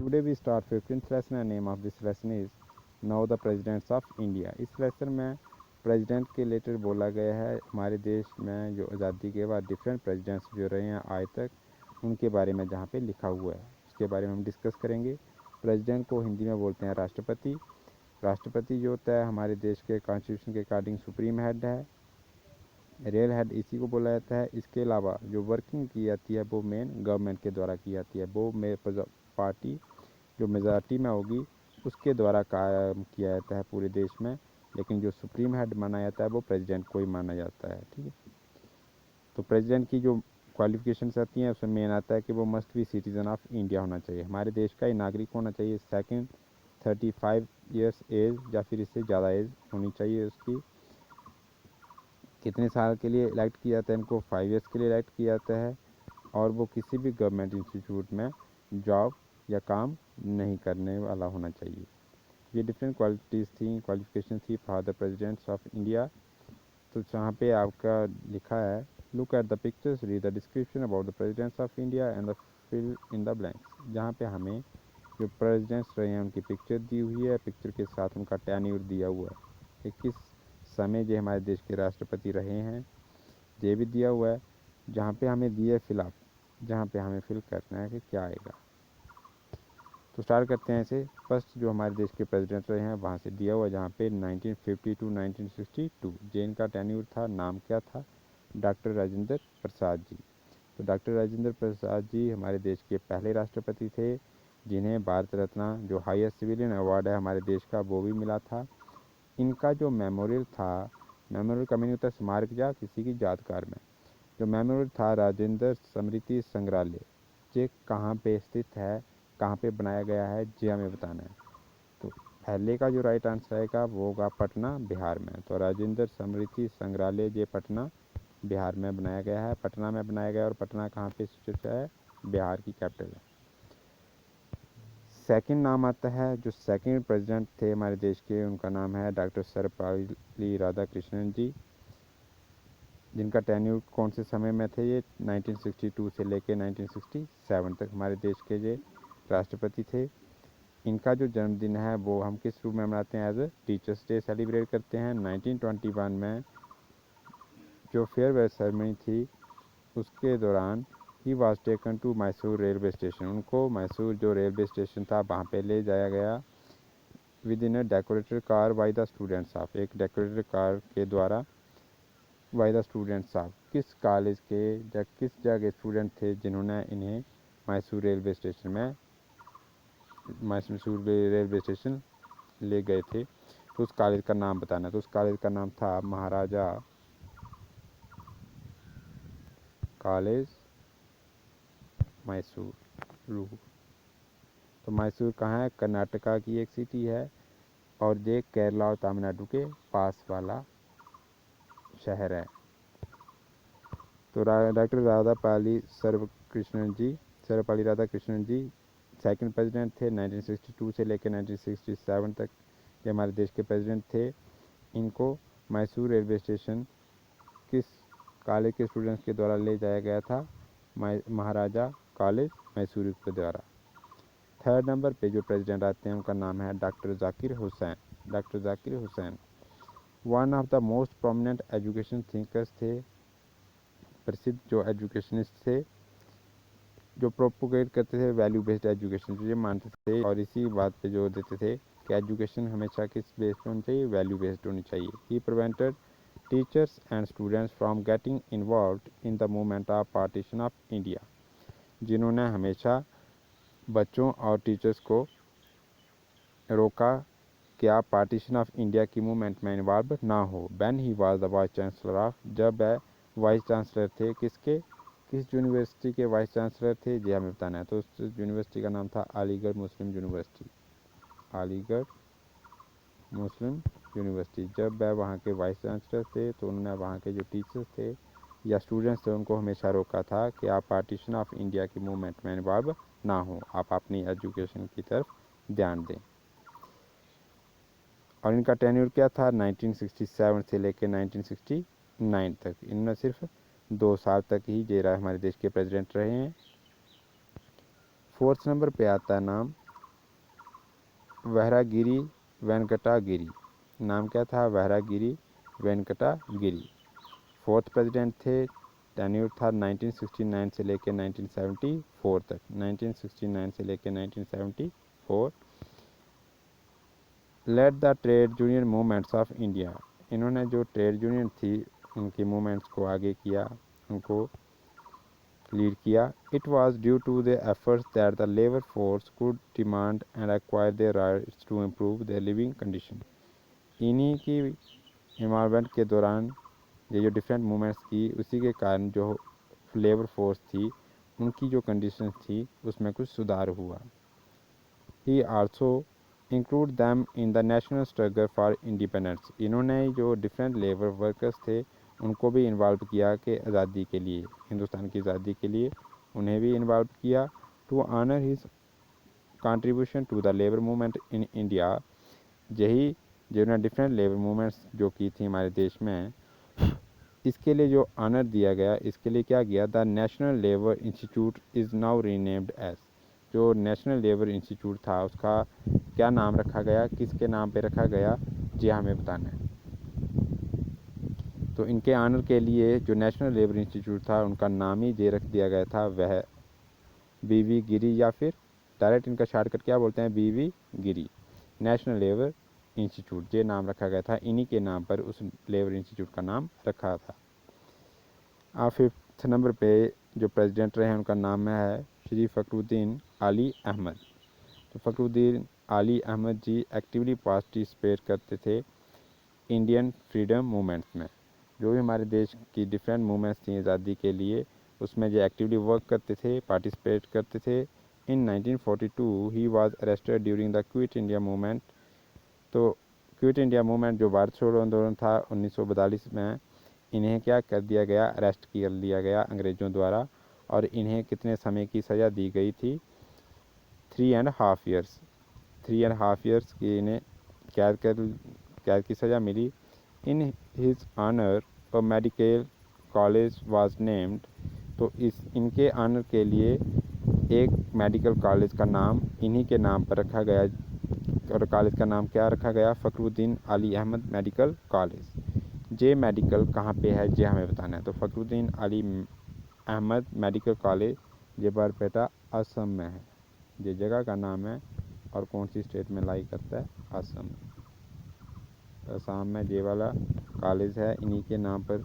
Today we start 15th lesson and name of this lesson is now the presidents of India. इस lesson में president के related बोला गया है। हमारे देश में जो आज़ादी के बाद डिफरेंट प्रेसिडेंट्स जो रहे हैं आज तक, उनके बारे में जहाँ पे लिखा हुआ है उसके बारे में हम डिस्कस करेंगे। प्रेसिडेंट को हिंदी में बोलते हैं राष्ट्रपति। राष्ट्रपति जो होता है हमारे देश के कॉन्स्टिट्यूशन के अकॉर्डिंग सुप्रीम हेड है, रियल हेड इसी को बोला जाता है। इसके अलावा जो वर्किंग की जाती है वो मेन गवर्नमेंट के द्वारा की जाती है। वो पार्टी जो मेजॉरिटी में होगी उसके द्वारा काम किया जाता है पूरे देश में, लेकिन जो सुप्रीम हेड माना जाता है वो प्रेसिडेंट को ही माना जाता है। ठीक है, तो प्रेसिडेंट की जो क्वालिफिकेशंस आती हैं उसमें मेन आता है कि वो must be citizen of India होना चाहिए, हमारे देश का ही नागरिक होना चाहिए। सेकंड 35 ईयर्स एज या फिर इससे ज़्यादा एज होनी चाहिए उसकी। कितने साल के लिए इलेक्ट किया जाता है इनको, 5 ईयर्स के लिए इलेक्ट किया जाता है। और वो किसी भी गवर्नमेंट इंस्टीट्यूट में जॉब या काम नहीं करने वाला होना चाहिए। ये डिफरेंट क्वालिफिकेशन थी for the presidents of India. तो जहाँ पे आपका लिखा है look at the pictures, read the description about the presidents of India and the fill in the blanks. जहाँ पे हमें जो प्रेसिडेंट्स रहे हैं उनकी पिक्चर दी हुई है, पिक्चर के साथ उनका टेन्योर दिया हुआ है कि किस समय जो हमारे देश के राष्ट्रपति रहे हैं, ये भी दिया हुआ है। जहाँ पे हमें दिए फिल अप, जहाँ पे हमें फिल करना है कि क्या आएगा। तो स्टार्ट करते हैं ऐसे। फर्स्ट जो हमारे देश के प्रेसिडेंट रहे हैं वहाँ से दिया हुआ, जहाँ पे 1950 टू 1962 जैन का टेन्योर था। नाम क्या था? डॉक्टर राजेंद्र प्रसाद जी। तो डॉक्टर राजेंद्र प्रसाद जी हमारे देश के पहले राष्ट्रपति थे जिन्हें भारत रत्न जो हाईएस्ट सिविलियन अवार्ड है हमारे देश का वो भी मिला था। इनका जो मेमोरियल था, मेमोरियल का मीनिंग होता है स्मारक या किसी की यादगार में। जो मेमोरियल था राजेंद्र स्मृति संग्रहालय, ये कहाँ पे स्थित है, कहाँ पे बनाया गया है, ये हमें बताना है। तो पहले का जो राइट आंसर आएगा वो होगा पटना बिहार में। तो राजेंद्र स्मृति संग्रहालय ये पटना बिहार में बनाया गया है, पटना में बनाया गया है। और पटना कहाँ पे स्थित है? बिहार की कैपिटल है। सेकंड नाम आता है जो सेकंड प्रेसिडेंट थे हमारे देश के, उनका नाम है डॉक्टर सर्वपल्ली राधाकृष्णन जी, जिनका टेन्यूर कौन से समय में थे? ये 1962 से लेके 1967 तक हमारे देश के ये राष्ट्रपति थे। इनका जो जन्मदिन है वो हम किस रूप में मनाते हैं? As a teachers day celebrate करते हैं। 1921 में जो फेयरवेल सेरेमनी थी उसके दौरान ही was taken to Mysore railway station. उनको मैसूर जो रेलवे स्टेशन था वहाँ पे ले जाया गया with in a decorated car by the students of, एक डेकोरेटेड कार के द्वारा बाय द स्टूडेंट्स ऑफ। किस कॉलेज के या किस जगह स्टूडेंट थे जिन्होंने इन्हें मैसूर रेलवे स्टेशन में मैसूर रेलवे स्टेशन ले गए थे? तो उस कॉलेज का नाम बताना। तो उस कॉलेज का नाम था महाराजा कॉलेज मैसूर। तो मैसूर कहाँ है? कर्नाटका की एक सिटी है और ये केरला और तमिलनाडु के पास वाला शहर है। तो डॉक्टर सर्वपल्ली राधाकृष्णन जी सेकंड प्रेसिडेंट थे। 1962 से लेकर 1967 तक ये हमारे देश के प्रेसिडेंट थे। इनको मैसूर रेलवे स्टेशन किस कॉलेज के स्टूडेंट्स के द्वारा ले जाया गया था? महाराजा कॉलेज मैसूर के द्वारा। थर्ड नंबर पे जो प्रेसिडेंट आते हैं उनका नाम है doctor Zakir Hussain. Doctor Zakir Hussain one of the most prominent education thinkers थे, प्रसिद्ध जो एजुकेशनिस्ट थे, जो प्रोपोगेट करते थे वैल्यू बेस्ड एजुकेशन, जो ये मानते थे और इसी बात पे जोर देते थे कि एजुकेशन हमेशा किस बेस पे होनी चाहिए? वैल्यू बेस्ड होनी चाहिए। He prevented teachers and students from getting involved in the movement of partition of India, जिन्होंने हमेशा बच्चों और टीचर्स को रोका कि आप पार्टीशन ऑफ इंडिया की मूवमेंट में इन्वॉल्व ना हो। When he was the vice chancellor of, जब वह वाइस चांसलर थे किसके? किस यूनिवर्सिटी के वाइस चांसलर थे ये हमें बताना है। तो उस यूनिवर्सिटी का नाम था अलीगढ़ मुस्लिम यूनिवर्सिटी। अलीगढ़ मुस्लिम यूनिवर्सिटी। जब वह वहाँ के वाइस चांसलर थे तो उन्होंने वहाँ के जो टीचर्स थे या स्टूडेंट्स थे उनको हमेशा रोका था कि आप पार्टीशन ऑफ इंडिया की मूवमेंट में इन्वॉल्व ना हो, आप अपनी एजुकेशन की तरफ ध्यान दें। और इनका टेन्योर क्या था? 1967 से लेकर 1969 तक। इन्होंने सिर्फ 2 साल तक ही हमारे देश के प्रेसिडेंट रहे हैं। फोर्थ नंबर पे आता है नाम वहरागिरी वेंकटागिरी। नाम क्या था? वहरागिरी वेंकटागिरी। फोर्थ प्रेसिडेंट थे, टेन्यूर था 1969 से लेकर 1974 तक। 1969 से लेकर 1974। Led the trade union movements of India. इन्होंने जो ट्रेड यूनियन थी उनकी मूवमेंट्स को आगे किया, उनको लीड किया। It was due to the efforts that the labour force could demand and acquire their rights to improve their living condition. इन्हीं की इन्वॉल्वमेंट के दौरान ये जो डिफरेंट मूवमेंट्स की, उसी के कारण जो लेबर फोर्स थी उनकी जो कंडीशंस थी उसमें कुछ सुधार हुआ। ही also include them in the national struggle for independence. इन्होंने जो डिफरेंट लेबर वर्कर्स थे उनको भी इन्वॉल्व किया कि आज़ादी के लिए, हिंदुस्तान की आज़ादी के लिए उन्हें भी इन्वॉल्व किया। To honour his contribution to the labour movement in India. यही जिन्होंने डिफरेंट लेबर मूवमेंट्स जो की थी हमारे देश में, इसके लिए जो ऑनर दिया गया, इसके लिए क्या किया? The national labour institute is now renamed as. जो नेशनल लेबर इंस्टीट्यूट था उसका क्या नाम रखा गया, किसके नाम पे रखा गया, ये हमें बताना है। तो इनके ऑनर के लिए जो नेशनल लेबर इंस्टीट्यूट था उनका नाम ही ये रख दिया गया था, वह बीवी गिरी, या फिर डायरेक्ट इनका शॉर्टकट क्या बोलते हैं, बीवी गिरी। नेशनल लेबर इंस्टीट्यूट ये नाम रखा गया था, इन्हीं के नाम पर उस लेबर इंस्टीट्यूट का नाम रखा था। अब 5th नंबर पे जो प्रेसिडेंट रहे हैं उनका नाम है श्री फ़खरुद्दीन अली अहमद। तो फ़खरुद्दीन अली अहमद जी एक्टिवली पार्टिसिपेट करते थे इंडियन फ्रीडम मूवमेंट्स में। जो भी हमारे देश की डिफरेंट मूवमेंट्स थी आज़ादी के लिए, उसमें जो एक्टिवली वर्क करते थे, पार्टिसिपेट करते थे। इन 1942 he was arrested during the quit India movement. तो क्विट इंडिया मूवमेंट जो भारत छोड़ो आंदोलन था 1942 में, इन्हें क्या कर दिया गया? अरेस्ट कर लिया गया अंग्रेज़ों द्वारा, और इन्हें कितने समय की सज़ा दी गई थी? 3.5 ईयर्स। 3.5 ईयर्स की इन्हें कैद की सज़ा मिली। In his honour a medical college was named. तो इनके ऑनर के लिए एक मेडिकल कॉलेज का नाम इन्हीं के नाम पर रखा गया, और कॉलेज का नाम क्या रखा गया? Fakhruddin Ali Ahmed medical college. J medical कहाँ पे है, ये हमें बताना है। तो फ़खरुद्दीन अली अहमद मेडिकल कॉलेज ये बरपेटा असम में है। ये जगह का नाम है और कौन सी स्टेट में लाई करता है? असम। तो असम में ये वाला कॉलेज है इन्हीं के नाम पर।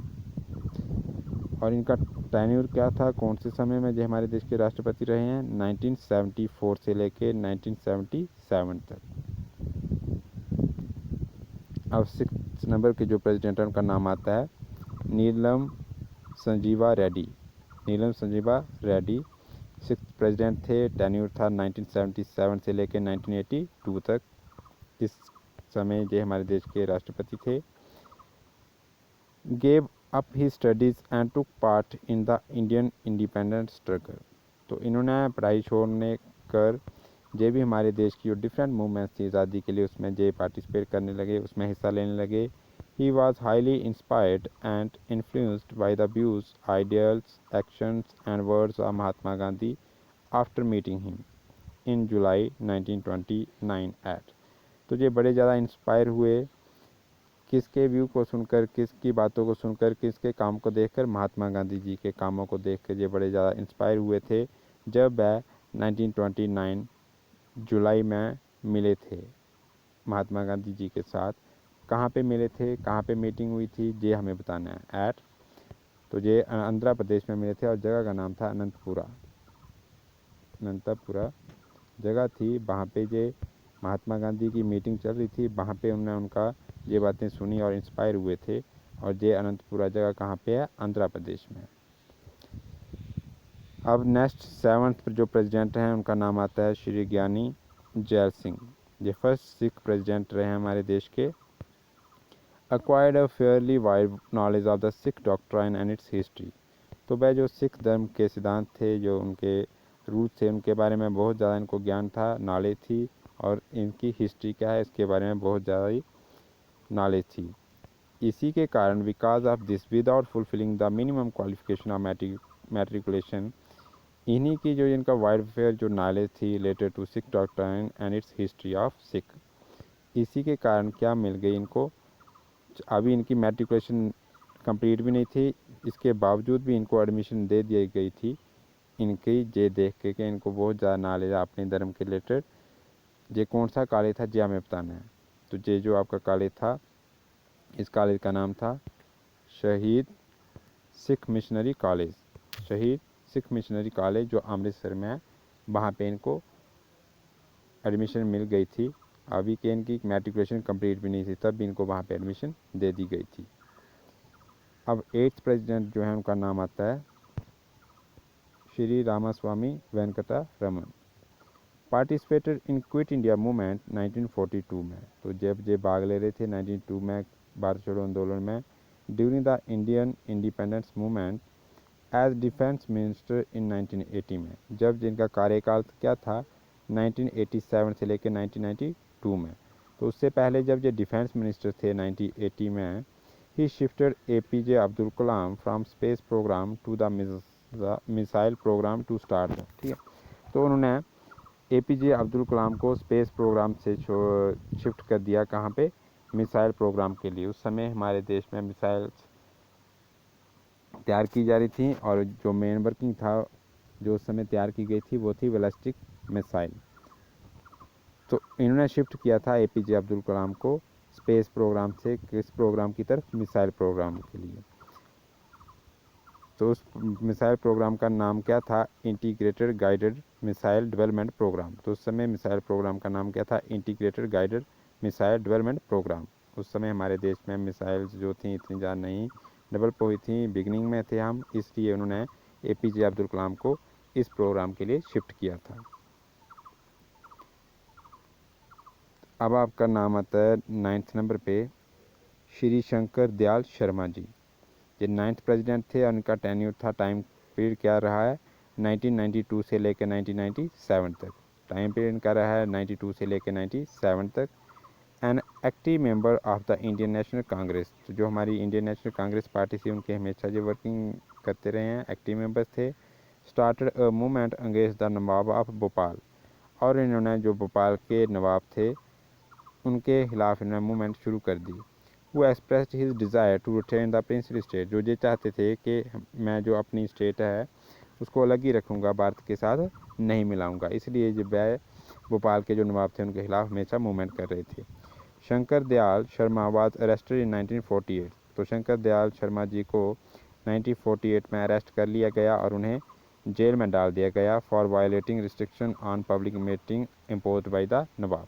और इनका टेन्यूर क्या था, कौन से समय में जो हमारे देश के राष्ट्रपति रहे हैं? 1974 से लेके 1977 तक। अब 6th नंबर के जो प्रेसिडेंट है उनका नाम आता है नीलम संजीवा रेड्डी। नीलम संजीवा रेड्डी 6th प्रेसिडेंट थे। टेन्यूर था 1977 से लेकर 1982 तक। इस समय ये हमारे देश के राष्ट्रपति थे। Gave up he studies and took part in the Indian independence struggle. तो इन्होंने पढ़ाई छोड़ने कर ये भी हमारे देश की जो डिफरेंट मूवमेंट्स थी आज़ादी के लिए, उसमें ये पार्टिसिपेट करने लगे, उसमें हिस्सा लेने लगे। He was highly inspired and influenced by the views, ideals, actions and words of Mahatma Gandhi after meeting him in July 1929 at. तो ये बड़े ज़्यादा इंस्पायर हुए किसके व्यू को सुनकर, किसकी बातों को सुनकर, किसके काम को देखकर? महात्मा गांधी जी के कामों को देखकर ये बड़े ज़्यादा इंस्पायर हुए थे, जब वह 1929 जुलाई में मिले थे महात्मा गांधी जी के साथ। कहाँ पे मिले थे, कहाँ पे मीटिंग हुई थी, ये हमें बताना है। एट, तो ये आंध्र प्रदेश में मिले थे और जगह का नाम था अनंतपुरा। अनंतपुरा जगह थी, वहाँ पे ये महात्मा गांधी की मीटिंग चल रही थी, वहाँ पे उन्होंने उनका ये बातें सुनी और इंस्पायर हुए थे। और ये अनंतपुरा जगह कहाँ पे है? आंध्र प्रदेश में। अब नेक्स्ट 7th जो प्रेसिडेंट हैं उनका नाम आता है श्री ज्ञानी जैल सिंह। ये फर्स्ट सिख प्रेसिडेंट रहे हैं हमारे देश के। acquired a fairly wide knowledge of the Sikh doctrine and its history। तो वह जो सिख धर्म के सिद्धांत थे, जो उनके रूट थे, उनके बारे में बहुत ज़्यादा इनको ज्ञान था, नॉलेज थी, और इनकी हिस्ट्री क्या है इसके बारे में बहुत ज़्यादा ही नॉलेज थी। इसी के कारण because of this without fulfilling the minimum qualification of matriculation, इन्हीं की जो इनका वाइडफेयर जो नॉलेज थी related to Sikh doctrine and its history of Sikh, इसी के कारण क्या मिल गई इनको, अभी इनकी मैट्रिकुलेशन कंप्लीट भी नहीं थी, इसके बावजूद भी इनको एडमिशन दे दी गई थी इनकी जे देख के कि इनको बहुत ज़्यादा नॉलेज है अपने धर्म के रिलेटेड। जे कौन सा कॉलेज था जे हमें बताना है। तो जे जो आपका कॉलेज था, इस कॉलेज का नाम था शहीद सिख मिशनरी कॉलेज, शहीद सिख मिशनरी कॉलेज जो अमृतसर में है, वहाँ पे इनको एडमिशन मिल गई थी। अभी के इनकी मैट्रिकुलेशन कंप्लीट भी नहीं थी तब भी इनको वहाँ पे एडमिशन दे दी गई थी। अब 8th प्रेसिडेंट जो है उनका नाम आता है Shri Ramaswamy Venkataraman. Participated in Quit India Movement 1942 में, तो जब ये भाग ले रहे थे 1902 में भारत छोड़ो आंदोलन में, during the Indian independence movement as defence minister in 1980 में, जब जिनका कार्यकाल क्या था 1987 से लेकर 1992 में। तो उससे पहले जब ये डिफेंस मिनिस्टर थे 1980 में, he shifted APJ Abdul Kalam from space programme to the missile programme to start, ठीक है। तो उन्होंने APJ अब्दुल कलाम को स्पेस प्रोग्राम से शिफ्ट कर दिया, कहाँ पे, मिसाइल प्रोग्राम के लिए। उस समय हमारे देश में मिसाइल तैयार की जा रही थी और जो मेन वर्किंग था जो उस समय तैयार की गई थी वो थी बैलिस्टिक मिसाइल। तो इन्होंने शिफ्ट किया था APJ अब्दुल कलाम को स्पेस प्रोग्राम से किस प्रोग्राम की तरफ, मिसाइल प्रोग्राम के लिए। तो उस मिसाइल प्रोग्राम का नाम क्या था, integrated guided missile development programme. तो उस समय मिसाइल प्रोग्राम का नाम क्या था, integrated guided missile development programme. उस समय हमारे देश में मिसाइल्स जो थी इतनी ज़्यादा नहीं डेवलप हुई थी, बिगनिंग में थे हम, इसलिए उन्होंने APJ अब्दुल कलाम को इस प्रोग्राम के लिए शिफ्ट किया था। अब आपका नाम आता है 9th नंबर पे श्री शंकर दयाल शर्मा जी। ये 9th प्रेसिडेंट थे और उनका टेन्योर था, टाइम पीरियड क्या रहा है 1992 से लेकर 1997 तक। टाइम पीरियड इनका रहा है 92 से लेकर 97 तक। An active member of the Indian national Congress, तो जो हमारी इंडियन नेशनल कांग्रेस पार्टी थी उनके हमेशा जो वर्किंग करते रहे हैं, एक्टिव मेंबर्स थे। Started a movement against the Nawab of Bhopal, और इन्होंने जो भोपाल के नवाब थे उनके खिलाफ इन्होंने मूवमेंट शुरू कर दी। वो expressed his desire to retain the princely state, जो ये चाहते थे कि मैं जो अपनी स्टेट है उसको अलग ही रखूँगा, भारत के साथ नहीं मिलाऊंगा, इसलिए जब वह भोपाल के जो नवाब थे उनके खिलाफ हमेशा मूवमेंट कर रहे थे। Shankar Dayal Sharma was arrested in 1948, तो शंकर दयाल शर्मा जी को 1948 में अरेस्ट कर लिया गया और उन्हें जेल में डाल दिया गया for violating restriction on public meeting impose by the Nawab.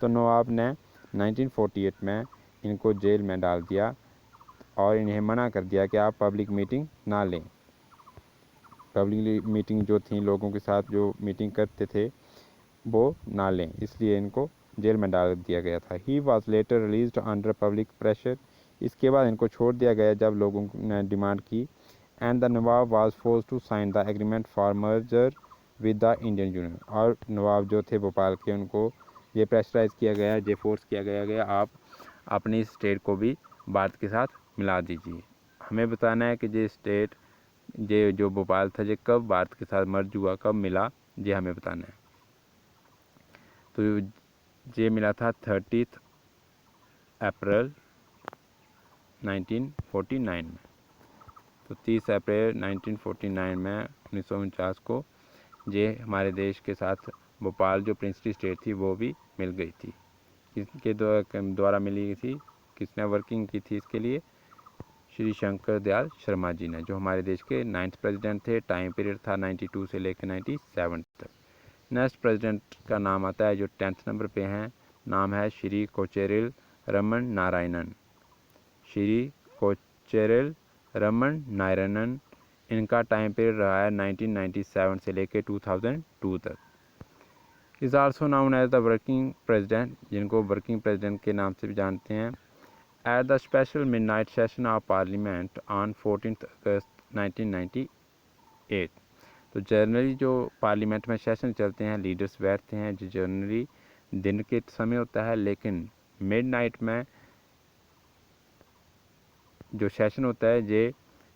तो नवाब ने 1948 में इनको जेल में डाल दिया और इन्हें मना कर दिया कि आप पब्लिक मीटिंग ना लें। पब्लिक मीटिंग जो थी, लोगों के साथ जो मीटिंग करते थे वो ना लें, इसलिए इनको जेल में डाल दिया गया था। He was later released under public pressure, इसके बाद इनको छोड़ दिया गया जब लोगों ने डिमांड की। And the nawab was force to sign the agreement for merger with the Indian union, और नवाब जो थे भोपाल के उनको ये प्रेशराइज किया गया, ये फोर्स किया गया आप अपनी स्टेट को भी भारत के साथ मिला दीजिए। हमें बताना है कि ये स्टेट ये जो भोपाल था ये कब भारत के साथ मर्ज हुआ, कब मिला, ये हमें बताना है। तो ये मिला था 30 अप्रैल 1949 में। तो 30 अप्रैल 1949 में 1949 को ये हमारे देश के साथ भोपाल जो प्रिंसली स्टेट थी वो भी मिल गई थी। किसके द्वारा मिली थी, किसने वर्किंग की थी इसके लिए, श्री शंकर दयाल शर्मा जी ने, जो हमारे देश के 9th प्रेसिडेंट थे। टाइम पीरियड था 92 से लेकर 97 तक। नेक्स्ट प्रेसिडेंट का नाम आता है जो 10th नंबर पे हैं, नाम है श्री कोचेरिल रमन नारायणन। श्री कोचेरिल रमन नारायणन, इनका टाइम पीरियड रहा है 1997 से लेकर 2002 तक। Is also known as the working president, जिनको वर्किंग प्रेसिडेंट के नाम से भी जानते हैं। At the special midnight session of parliament on 14 August 1998, तो जनरली जो पार्लियामेंट में सेशन चलते हैं, लीडर्स बैठते हैं, जो जनरली दिन के समय होता है, लेकिन मिडनाइट में जो सेशन होता है ये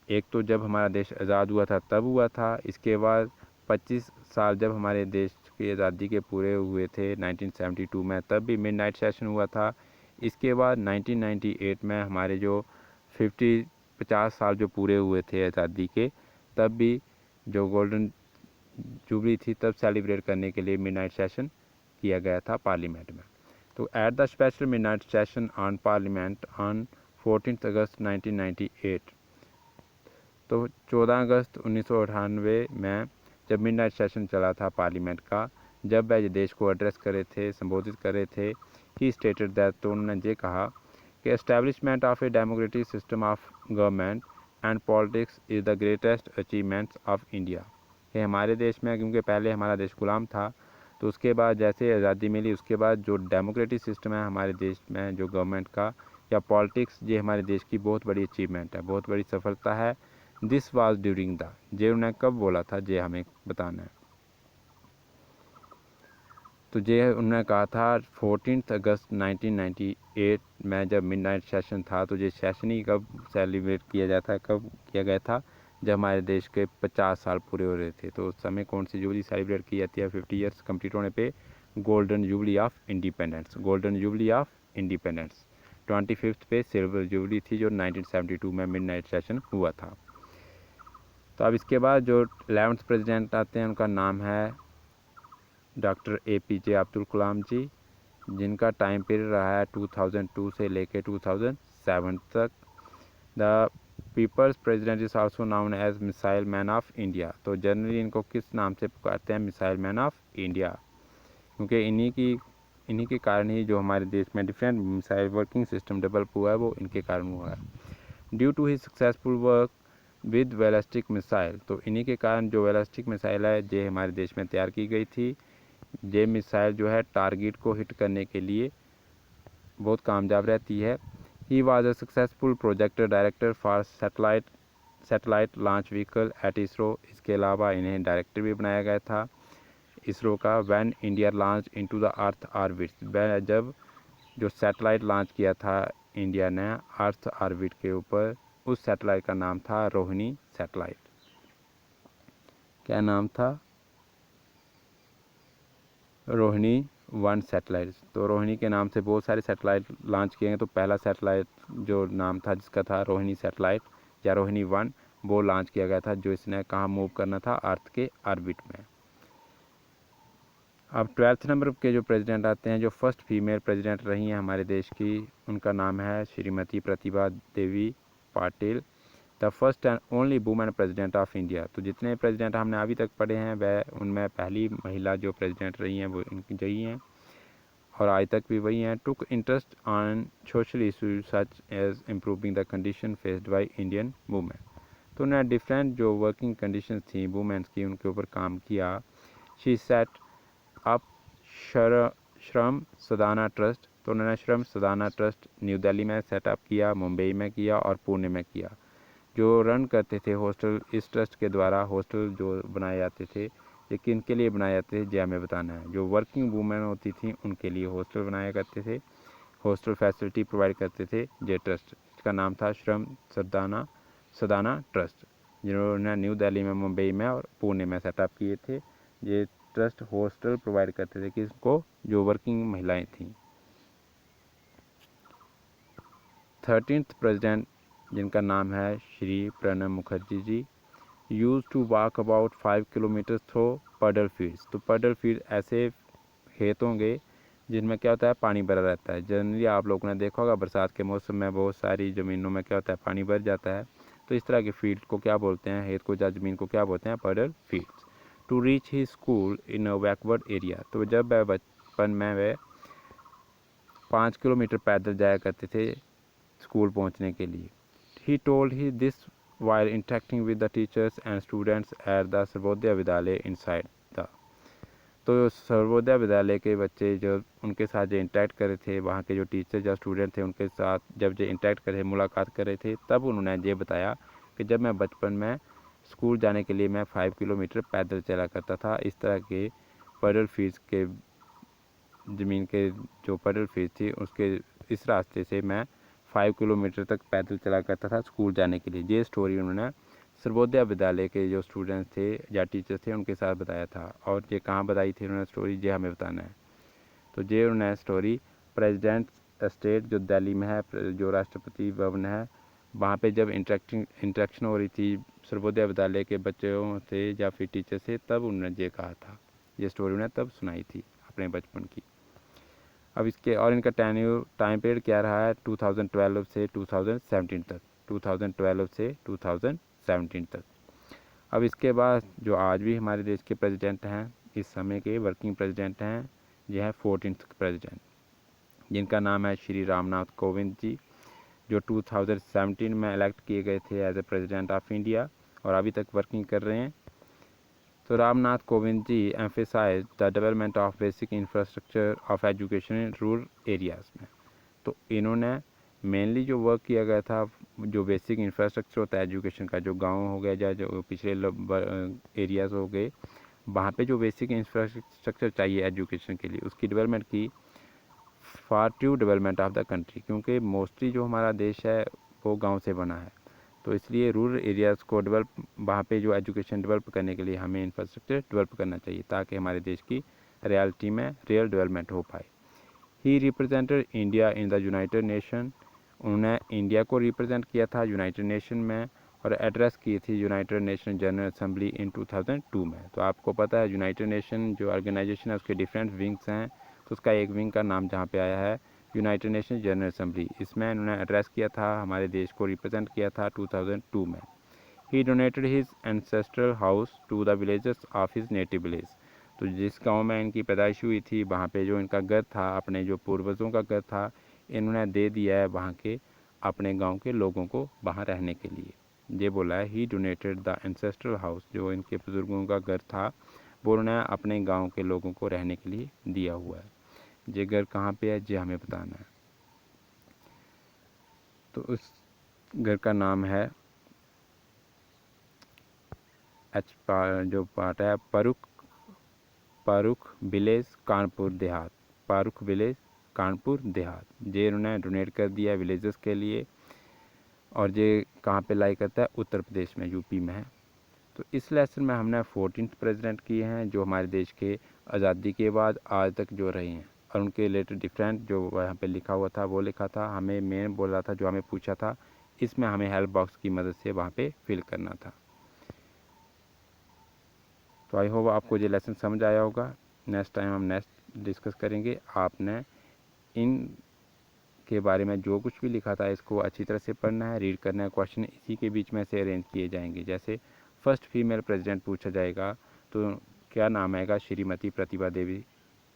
एक तो जब हमारा देश आज़ाद हुआ था तब हुआ था, इसके बाद 25 साल जब हमारे देश की आज़ादी के पूरे हुए थे 1972 में, तब भी मिडनाइट सेशन हुआ था। इसके बाद 1998 में हमारे जो 50 साल जो पूरे हुए थे आज़ादी के, तब भी जो गोल्डन जुबली थी तब सेलिब्रेट करने के लिए मिडनाइट सेशन किया गया था पार्लियामेंट में। तो eight the special midnight session on parliament on 14 August 1998, तो 14 अगस्त 1998 में जब मिडनाइट सेशन चला था पार्लियामेंट का, जब वह देश को एड्रेस करे थे, संबोधित करे थे, ही स्टेटेड दैट, तो उन्होंने ये कहा कि establishment of a democratic system of government and politics is the greatest achievements of India. कि हमारे देश में, क्योंकि पहले हमारा देश गुलाम था, तो उसके बाद जैसे आज़ादी मिली उसके बाद जो डेमोक्रेटिक सिस्टम है हमारे देश में, जो गवर्नमेंट का या पॉलिटिक्स, ये हमारे देश की बहुत बड़ी अचीवमेंट है, बहुत बड़ी सफलता है। दिस वाज ड्यूरिंग द, जे उन्हें कब बोला था, जे हमें बताना है। तो जे उन्होंने कहा था 14 अगस्त 1998 में जब मिडनाइट सेशन था, तो ये सेशन ही कब सेलिब्रेट किया जाता है, कब किया गया था, जब हमारे देश के 50 साल पूरे हो रहे थे। तो उस समय कौन सी जुबली सेलिब्रेट की जाती है 50 ईयर्स कंप्लीट होने पे? Golden jubilee of independence, golden jubilee of independence. 25th पे सिल्वर जुबली थी जो 1972 में मिडनाइट सेशन हुआ था। तो अब इसके बाद जो 11th प्रेसिडेंट आते हैं उनका नाम है डॉक्टर APJ अब्दुल कलाम जी, जिनका टाइम पीरियड रहा है 2002 से लेके 2007 तक। The people's president is also known as missile man of India. तो जनरली इनको किस नाम से पुकारते हैं? मिसाइल मैन ऑफ इंडिया, क्योंकि इन्हीं के कारण ही जो हमारे देश में different missile working system develop हुआ है वो इनके कारण हुआ है। Due to he successful work with ballistic missile, तो इन्हीं के कारण जो बैलिस्टिक मिसाइल है ये हमारे देश में तैयार की गई थी। ये मिसाइल जो है टारगेट को हिट करने के लिए बहुत कामयाब रहती है। He was a successful project director for satellite launch vehicle eight ISRO. इसके अलावा इन्हें डायरेक्टर भी बनाया गया था इसरो का। When India launch into the earth orbit, जब जो सैटेलाइट लॉन्च किया था इंडिया ने अर्थ ऑर्बिट के ऊपर, उस सैटेलाइट का नाम था रोहिणी सैटेलाइट। क्या नाम था? रोहिणी 1 सैटेलाइट। तो रोहिणी के नाम से बहुत सारे सैटेलाइट लॉन्च किए गए। तो पहला सैटेलाइट जो नाम था जिसका था रोहिणी सैटेलाइट या रोहिणी 1, वो लॉन्च किया गया था, जो इसने कहाँ मूव करना था? अर्थ के ऑर्बिट में। अब 12th नंबर के जो प्रेसिडेंट आते हैं, जो फर्स्ट फीमेल प्रेसिडेंट रही हैं हमारे देश की, उनका नाम है Shrimati Pratibha Devi Patil, the first and only women president of India. तो जितने प्रेसिडेंट हमने अभी तक पढ़े हैं वह उनमें पहली महिला जो प्रेसिडेंट रही हैं वो इनकी रही हैं, और आज तक भी वही हैं। Took interest on social issues such as improving the condition faced by Indian women. तो उन्होंने डिफरेंट जो वर्किंग कंडीशन थी वुमेन्स की, उनके ऊपर काम किया। शी सेट अप श्रम सदाना ट्रस्ट। तो उन्होंने श्रम सदाना ट्रस्ट न्यू दिल्ली में सेटअप किया, मुंबई में किया और पुणे में किया। जो रन करते थे हॉस्टल, इस ट्रस्ट के द्वारा हॉस्टल जो बनाए जाते थे, ये किन के लिए बनाए जाते थे ये हमें बताना है। जो वर्किंग वूमेन होती थी उनके लिए हॉस्टल बनाया करते थे, हॉस्टल फैसिलिटी प्रोवाइड करते थे ये ट्रस्ट। इसका नाम था श्रम सदाना ट्रस्ट, जिन्होंने न्यू दिल्ली में, मुंबई में और पुणे में सेटअप किए थे। ये ट्रस्ट हॉस्टल प्रोवाइड करते थे किसको? जो वर्किंग महिलाएं थीं। 13th प्रेसिडेंट जिनका नाम है Shri Pranab Mukherjee ji, use to walk about 5 kilometre through paddle fields. तो पडल फील्ड ऐसे खेत होंगे जिनमें क्या होता है? पानी भरा रहता है। जनरली आप लोगों ने देखा होगा बरसात के मौसम में बहुत सारी ज़मीनों में क्या होता है? पानी भर जाता है। तो इस तरह के फील्ड को क्या बोलते हैं? खेत को या ज़मीन को क्या बोलते हैं? Puddle fields. To reach he school in a backward area. तो जब वह बचपन में वह 5 किलोमीटर पैदल जाया करते थे स्कूल पहुंचने के लिए। He told he this while interacting with the teachers and students at the Sarvodaya Vidyalaya inside the। तो सर्वोदय विद्यालय के बच्चे जो उनके साथ जो इंटरेक्ट कर रहे थे, वहाँ के जो टीचर या स्टूडेंट थे उनके साथ जब जो इंटरेक्ट कर रहे, मुलाकात कर रहे थे, तब उन्होंने ये बताया कि जब मैं बचपन में स्कूल जाने के लिए मैं 5 किलोमीटर पैदल चला करता था। इस तरह के पडल फील्ड के ज़मीन के जो पडल फील्ड थी उसके इस रास्ते से मैं 5 किलोमीटर तक पैदल चला करता था स्कूल जाने के लिए। ये स्टोरी उन्होंने सर्वोदय विद्यालय के जो स्टूडेंट्स थे या टीचर्स थे उनके साथ बताया था। और ये कहाँ बताई थी उन्होंने स्टोरी, ये हमें बताना है। तो ये उन्होंने स्टोरी प्रेसिडेंट स्टेट जो दिल्ली में है, जो राष्ट्रपति भवन है, वहाँ पे जब इंटरेक्शन हो रही थी सर्वोदय विद्यालय के बच्चों से या फिर टीचर से, तब उन्होंने ये कहा था। ये स्टोरी उन्हें तब सुनाई थी अपने बचपन की। अब इसके और इनका टाइम पीरियड क्या रहा है, 2012 से 2017 तक, 2012 से 2017 तक। अब इसके बाद जो आज भी हमारे देश के प्रेसिडेंट हैं, इस समय के वर्किंग प्रेसिडेंट हैं, यह है 14th प्रेसिडेंट, जिनका नाम है श्री रामनाथ कोविंद जी, जो 2017 में इलेक्ट किए गए थे as a president of India और अभी तक वर्किंग कर रहे हैं। तो Ramnath Kovind ji emphasise the development of basic infrastructure of education in rural areas में। तो इन्होंने मेनली जो वर्क किया गया था, जो बेसिक इंफ्रास्ट्रक्चर होता है एजुकेशन का, जो गांव हो गया या जो पिछले एरियाज़ हो गए, वहाँ पे जो बेसिक इंफ्रास्ट्रक्चर चाहिए एजुकेशन के लिए, उसकी डेवलपमेंट की for to development of the country, क्योंकि मोस्टली जो हमारा देश है वो गांव से बना है। तो इसलिए रूरल एरियाज़ को डेवलप, वहाँ पे जो एजुकेशन डेवलप करने के लिए हमें इंफ्रास्ट्रक्चर डेवलप करना चाहिए, ताकि हमारे देश की रियलिटी में रियल डेवलपमेंट हो पाए। He represented India in the United Nation. उन्होंने इंडिया को रिप्रेजेंट किया था यूनाइटेड नेशन में और एड्रेस की थी United Nation General Assembly in 2002 में। तो आपको पता है यूनाइटेड नेशन जो ऑर्गेनाइजेशन है उसके डिफरेंट विंग्स हैं, तो उसका एक विंग का नाम जहाँ पे आया है यूनाइटेड नेशन जनरल असेंबली। इसमें उन्होंने एड्रेस किया था, हमारे देश को रिप्रेजेंट किया था 2002 में। He donated his ancestral house to the villages of his native village. तो जिस गांव में इनकी पैदाइश हुई थी, वहाँ पे जो इनका घर था, अपने जो पूर्वजों का घर था, इन्होंने दे दिया है वहाँ के अपने गांव के लोगों को वहाँ रहने के लिए। ये बोला है ही डोनेटेड द एंसेस्ट्रल हाउस, जो इनके बुजुर्गों का घर था वो उन्होंने अपने गांव के लोगों को रहने के लिए दिया हुआ है। ये घर कहाँ पे है ये हमें बताना है। तो उस घर का नाम है जो पार्ट है पारुख विलेज कानपुर देहात, पारुख विलेज कानपुर देहात। ये उन्होंने डोनेट कर दिया विलेजेस के लिए। और ये कहाँ पे लाई करता है, उत्तर प्रदेश में, यूपी में है। तो इस लेसन में हमने 14th प्रेसिडेंट किए हैं जो हमारे देश के आज़ादी के बाद आज तक जो रहे हैं, और उनके रिलेटेड डिफरेंट जो वहाँ पे लिखा हुआ था वो लिखा था। हमें मेन बोल रहा था, जो हमें पूछा था, इसमें हमें हेल्प बॉक्स की मदद से वहाँ पे फिल करना था। तो आई होप आपको ये लेसन समझ आया होगा। नेक्स्ट टाइम हम नेक्स्ट डिस्कस करेंगे। आपने इन के बारे में जो कुछ भी लिखा था इसको अच्छी तरह से पढ़ना है, रीड करना है। क्वेश्चन इसी के बीच में से अरेंज किए जाएंगे। जैसे फर्स्ट फीमेल प्रेसिडेंट पूछा जाएगा तो क्या नाम आएगा, श्रीमती प्रतिभा देवी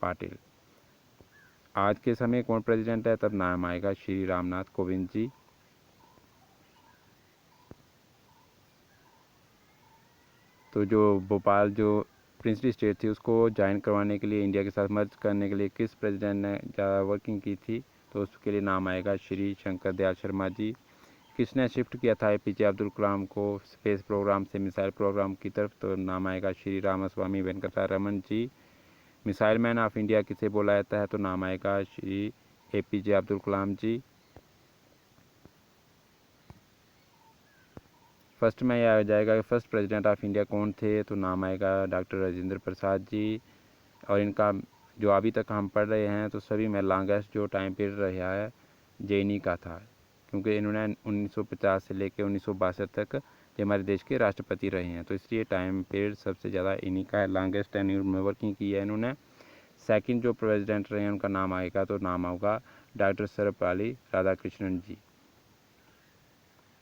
पाटिल। आज के समय कौन प्रेसिडेंट है, तब नाम आएगा श्री रामनाथ कोविंद जी। तो जो भोपाल जो प्रिंसली स्टेट थी उसको ज्वाइन करवाने के लिए, इंडिया के साथ मर्ज करने के लिए किस प्रेसिडेंट ने ज़्यादा वर्किंग की थी, तो उसके लिए नाम आएगा श्री शंकर दयाल शर्मा जी। किसने शिफ्ट किया था एपीजे अब्दुल कलाम को स्पेस प्रोग्राम से मिसाइल प्रोग्राम की तरफ, तो नाम आएगा श्री रामास्वामी वेंकटरमन जी। मिसाइल मैन ऑफ इंडिया किसे बोला जाता है, तो नाम आएगा श्री एपीजे अब्दुल कलाम जी। फर्स्ट में यह आ जाएगा कि फर्स्ट प्रेसिडेंट ऑफ इंडिया कौन थे, तो नाम आएगा डॉक्टर राजेंद्र प्रसाद जी। और इनका जो अभी तक हम पढ़ रहे हैं तो सभी में लॉन्गेस्ट जो टाइम पीरियड रहा है जेनी का था, क्योंकि इन्होंने 1950 से लेकर 1962 तक ये हमारे देश के राष्ट्रपति रहे हैं। तो इसलिए टाइम पीरियड सबसे ज़्यादा इन्हीं का है, लॉन्गेस्ट टेन्योर में वर्किंग की है इन्होंने। सेकंड जो प्रेसिडेंट रहे हैं उनका नाम आएगा, तो नाम होगा डॉक्टर सर्वपल्ली राधाकृष्णन जी।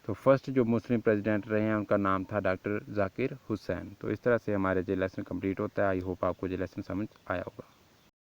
तो फर्स्ट जो मुस्लिम प्रेसिडेंट रहे हैं उनका नाम था डॉक्टर जाकिर हुसैन। तो इस तरह से हमारे जो लेसन कंप्लीट होता है। आई होप आपको जो लेसन समझ आया होगा।